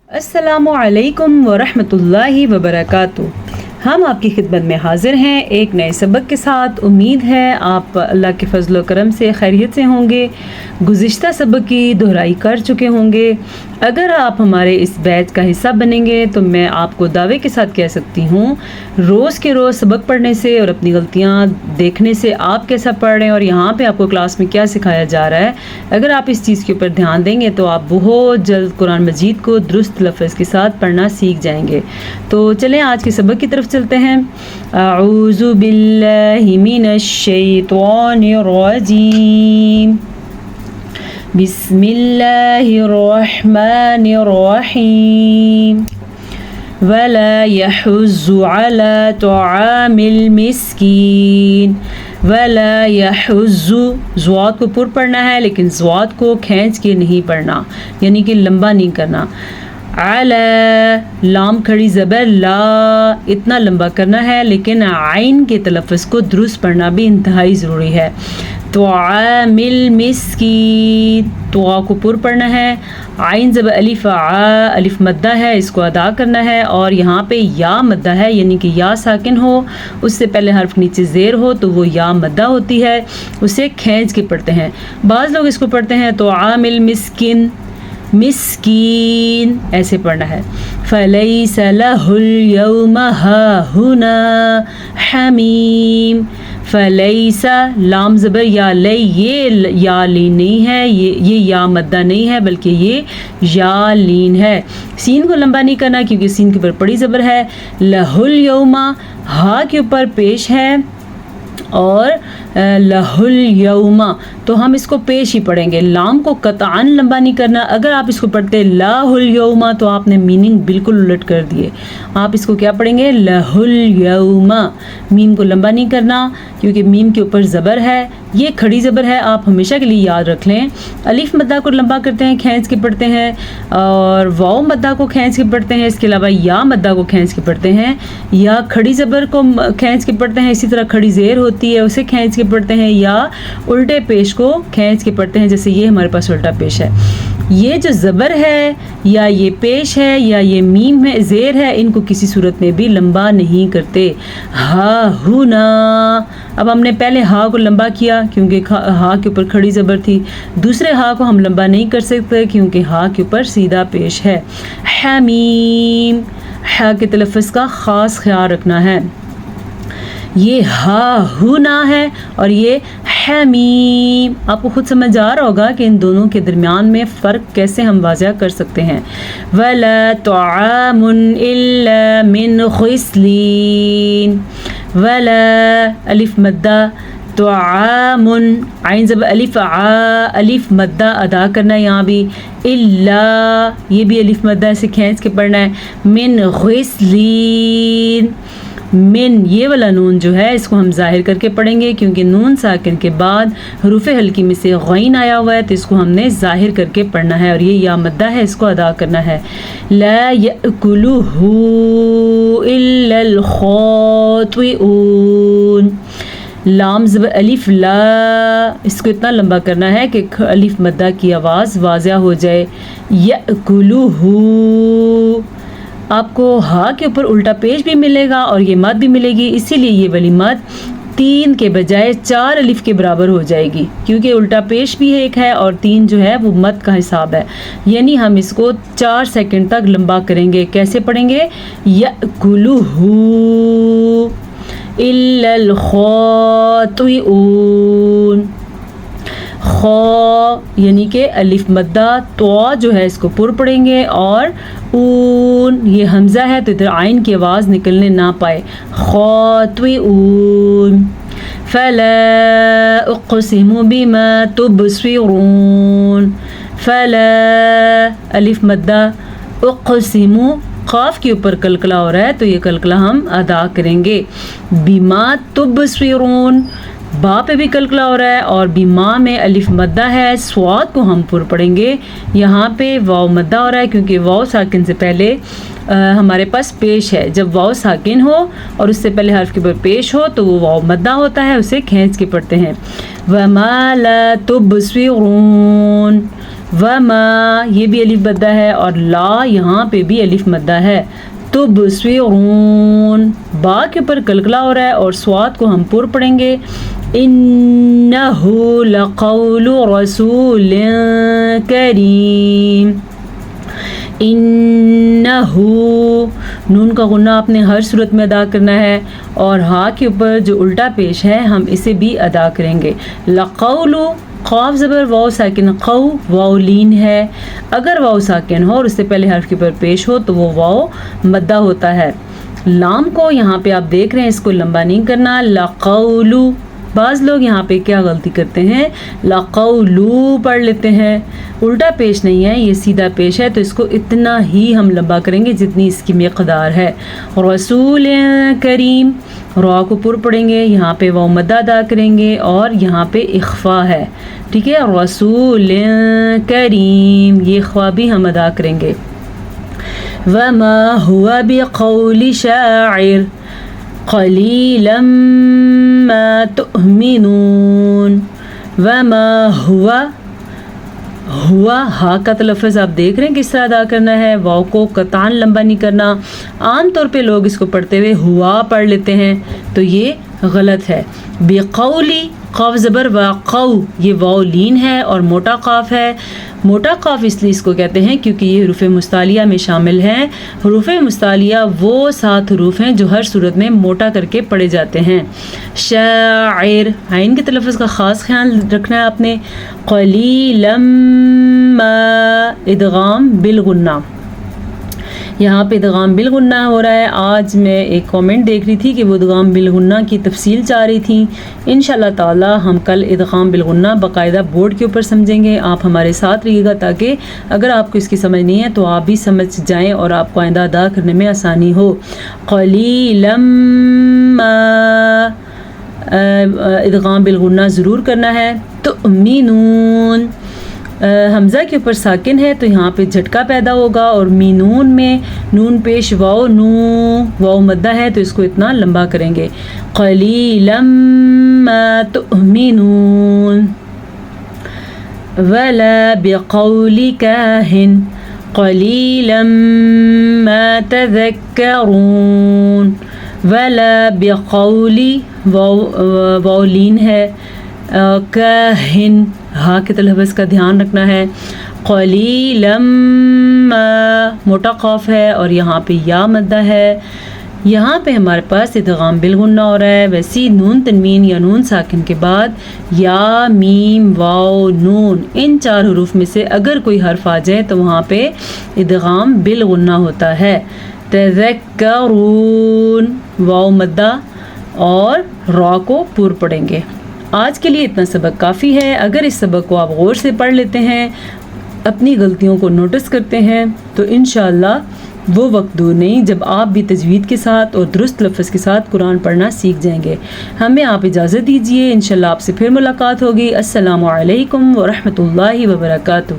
अस्सलामु अलैकुम वरहमतुल्लाहि वबरकातुहू। हम आपकी खिदमत में हाजिर हैं एक नए सबक के साथ। उम्मीद है आप अल्लाह के फजल व करम से खैरियत से होंगे। गुज़िश्ता सबक की दोहराई कर चुके होंगे। अगर आप हमारे इस बैच का हिस्सा बनेंगे तो मैं आपको दावे के साथ कह सकती हूँ, रोज़ के रोज़ सबक पढ़ने से और अपनी गलतियाँ देखने से आप कैसा पढ़ रहे हैं और यहाँ पे आपको क्लास में क्या सिखाया जा रहा है, अगर आप इस चीज़ के ऊपर ध्यान देंगे तो आप बहुत जल्द कुरान मजीद को दुरुस्त लफ्ज़ के साथ पढ़ना सीख जाएंगे। तो चलें आज के सबक की तरफ चलते हैं। अऊज़ु बिल्लाहि मिनश शैतानिर रजीम। बिस्मिल्लाहिर रहमानिर रहीम। वला यहुज़्ज़ु अला तआमिल मिस्कीन। वला यहुज़्ज़ु, ज़्वाद को पुर पढ़ना है लेकिन ज़्वाद को खींच के नहीं पढ़ना, यानी कि लंबा नहीं करना। अला, लाम खड़ी ज़बर ला, इतना लंबा करना है लेकिन आइन के तलफ़्फ़ुज़ को दुरुस्त पढ़ना भी इंतहाई ज़रूरी है। तआमिल मिस्कीन, तआ को पुर पढ़ना है। आइन ज़बर अलिफ आ, अलिफ मद्दा है, इसको अदा करना है। और यहाँ पे या मद्दा है, यानी कि या साकिन हो, उससे पहले हर्फ नीचे ज़ेर हो तो वो या मद्दा होती है, उसे खींच के पढ़ते हैं। बाज़ लोग इसको पढ़ते हैं तआमिल मिस्किन, मिस्कीन ऐसे पढ़ना है। फलैस लहुल यौमा हाहुना हमीम। फलैसा, लाम ज़बर या लई, ये या लीन नहीं है, ये या मद्दा नहीं है बल्कि ये या लीन है। सीन को लंबा नहीं करना क्योंकि सीन के ऊपर बड़ी ज़बर है। लहुल यौमा, हा के ऊपर पेश है और लहुल यौमा, तो हम इसको पेश ही पढ़ेंगे। लाम को कतान लंबा नहीं करना। अगर आप इसको पढ़ते लाहुल यौमा तो आपने मीनिंग बिल्कुल उलट कर दिए। आप इसको क्या पढ़ेंगे, लहुल यौमा। मीम को लंबा नहीं करना क्योंकि मीम के ऊपर ज़बर है, ये खड़ी ज़बर है, आप हमेशा के लिए याद रख लें। अलिफ मद्दा को लंबा करते हैं, खींच के पढ़ते हैं, और वाव मद्दा को खींच के पढ़ते हैं। इसके अलावा या मद्दा को खींच के पढ़ते हैं, या खड़ी ज़बर को खींच के पढ़ते हैं। इसी तरह खड़ी ज़ेर होती है, उसे खींच के पढ़ते हैं, या उल्टे पेश को खींच के पढ़ते हैं, जैसे ये हमारे पास उल्टा पेश है। ये जो ज़बर है या ये पेश है या ये मीम है, ज़ेर है, इनको किसी सूरत में भी लंबा नहीं करते। हा हुना, अब हमने पहले हा को लंबा किया क्योंकि हा के ऊपर खड़ी ज़बर थी। दूसरे हा को हम लंबा नहीं कर सकते क्योंकि हा के ऊपर सीधा पेश है। हमीम, हा के तलफ़्फ़ुज़ का ख़ास ख्याल रखना है। ये हा हुना है और ये हमीम। आपको खुद समझ आ रहा होगा कि इन दोनों के दरमियान में फ़र्क कैसे हम वाज़ह कर सकते हैं। वला तआमुन इल्ला मिन ख़िस्लीन। वला, अलिफ मद्दा, तआमुन, आइन ज़बर अलिफ आ, अलिफ मद्दा अदा करना है यहाँ भी। इल्ला, ये भी अलिफ मद्दा से खींच के पढ़ना है। मिन ख़िस्लीन, मिन, ये वाला नून जो है इसको हम ज़ाहिर करके पढ़ेंगे क्योंकि नून साकिन के बाद हरूफ हल्की में से गैन आया हुआ है, तो इसको हमने ज़ाहिर करके पढ़ना है। और ये या मद्दा है, इसको अदा करना है। ला यअकुलुहु इल्लल खातिऊन। लाम ज़बर अलिफ ला, इसको इतना लंबा करना है कि अलिफ मद्दा की आवाज़ वाज़ह हो जाए। यअकुलुहु, आपको हा के ऊपर उल्टा पेश भी मिलेगा और ये मद भी मिलेगी, इसीलिए ये वाली मद 3 के बजाय 4 अलिफ के बराबर हो जाएगी क्योंकि उल्टा पेश भी एक है और 3 जो है वो मद का हिसाब है। यानी हम इसको 4 सेकंड तक लंबा करेंगे। कैसे पढ़ेंगे, यअकुलुहु इल्लल खातिऊन। खा यानी कि अलिफ मद्दा, तो जो है इसको पुर पढ़ेंगे, और ऊन, ये हमज़ा है तो इधर आइन की आवाज़ निकलने ना पाए। खातिऊन। फला उक़सिमु बिमा तुबसिरून। फला, अलिफ मद्दा, उक़सिमु, क़ाफ के ऊपर कलकला हो रहा है तो ये कलकला हम अदा करेंगे। बिमा तुबसिरून, बा पे भी कलकला हो रहा है और बीमा में अलिफ मद्दा है, स्वाद को हम पुर पढ़ेंगे। यहाँ पे वाव मद्दा हो रहा है क्योंकि वाव साकिन से पहले हमारे पास पेश है। जब वाव साकिन हो और उससे पहले हर्फ के ऊपर पेश हो तो वो वाव मद्दा होता है, उसे खींच के पढ़ते हैं। वमा ला तुबसिरून, وما یہ بھی الف مدہ ہے اور لا یہاں پہ بھی الف مدہ ہے. تبصرون با کے اوپر کلکلا ہو رہا ہے اور سواد کو ہم پر پڑھیں گے. انہ لقول رسول کریم. انہ نون کا غنہ آپ نے ہر صورت میں ادا کرنا ہے اور ہا کے اوپر جو الٹا پیش ہے ہم اسے بھی ادا کریں گے. لقول قاف زبر واو ساکن قو واو لین ہے. اگر واو ساکن ہو اور اس سے پہلے حرف کے اوپر پیش ہو تو وہ واو مدہ ہوتا ہے. لام کو یہاں پہ آپ دیکھ رہے ہیں اس کو لمبا نہیں کرنا. لقولو بعض لوگ یہاں پہ کیا غلطی کرتے ہیں لقولو پڑھ لیتے ہیں. الٹا پیش نہیں ہے یہ سیدھا پیش ہے تو اس کو اتنا ہی ہم لمبا کریں گے جتنی اس کی مقدار ہے. رسول کریم را کو پر پڑھیں گے یہاں پہ واو مدہ ادا کریں گے اور یہاں پہ اخفا ہے. ٹھیک ہے رسول کریم یہ اخفا بھی ہم ادا کریں گے. وما هو بقول شاعر قلیلا ما تؤمنون. وما ہوا ہا کا تلفظ آپ دیکھ رہے ہیں کس طرح ادا کرنا ہے. واو کو قطعاً لمبا نہیں کرنا. عام طور پہ لوگ اس کو پڑھتے ہوئے ہوا پڑھ لیتے ہیں تو یہ غلط ہے. بقولی قاف زبر و قو یہ واو لین ہے اور موٹا قاف ہے. موٹا قاف اس لیے اس کو کہتے ہیں کیونکہ یہ حروف مستعلیہ میں شامل ہیں. حروف مستعلیہ وہ 7 حروف ہیں جو ہر صورت میں موٹا کر کے پڑھے جاتے ہیں. شاعر عین کے تلفظ کا خاص خیال رکھنا ہے آپ نے. قلیلا ما ادغام بالغنہ یہاں پہ ادغام بالغنہ ہو رہا ہے. آج میں ایک کامنٹ دیکھ رہی تھی کہ وہ ادغام بالغنہ کی تفصیل چاہ رہی تھی. انشاءاللہ تعالی ہم کل ادغام بالغنہ باقاعدہ بورڈ کے اوپر سمجھیں گے. آپ ہمارے ساتھ رہیے گا تاکہ اگر آپ کو اس کی سمجھ نہیں ہے تو آپ بھی سمجھ جائیں اور آپ کو آئندہ ادا کرنے میں آسانی ہو. قلیلا ما ادغام بالغنہ ضرور کرنا ہے. تؤمنون حمزہ کے اوپر ساکن ہے تو یہاں پہ جھٹکا پیدا ہوگا اور مینون میں نون پیش واو نو واو مدہ ہے تو اس کو اتنا لمبا کریں گے. قلیلا ما تؤمنون. ولا بقول کاہن قلیلا ما تذکرون. ولا بقول واو لین ہے. کاہن ہا کے تلفظ کا دھیان رکھنا ہے. قلیلا ما موٹا قاف ہے اور یہاں پہ یا مدہ ہے. یہاں پہ ہمارے پاس ادغام بالغنہ ہو رہا ہے. ویسی نون تنوین یا نون ساکن کے بعد یا میم واو نون ان 4 حروف میں سے اگر کوئی حرف آ جائے تو وہاں پہ ادغام بالغنہ ہوتا ہے. تذکرون واو مدہ اور را کو پر پڑھیں گے. آج کے لیے اتنا سبق کافی ہے. اگر اس سبق کو آپ غور سے پڑھ لیتے ہیں اپنی غلطیوں کو نوٹس کرتے ہیں تو انشاءاللہ وہ وقت دور نہیں جب آپ بھی تجوید کے ساتھ اور درست لفظ کے ساتھ قرآن پڑھنا سیکھ جائیں گے. ہمیں آپ اجازت دیجیے. انشاءاللہ آپ سے پھر ملاقات ہوگی. السلام علیکم ورحمۃ اللہ وبرکاتہ.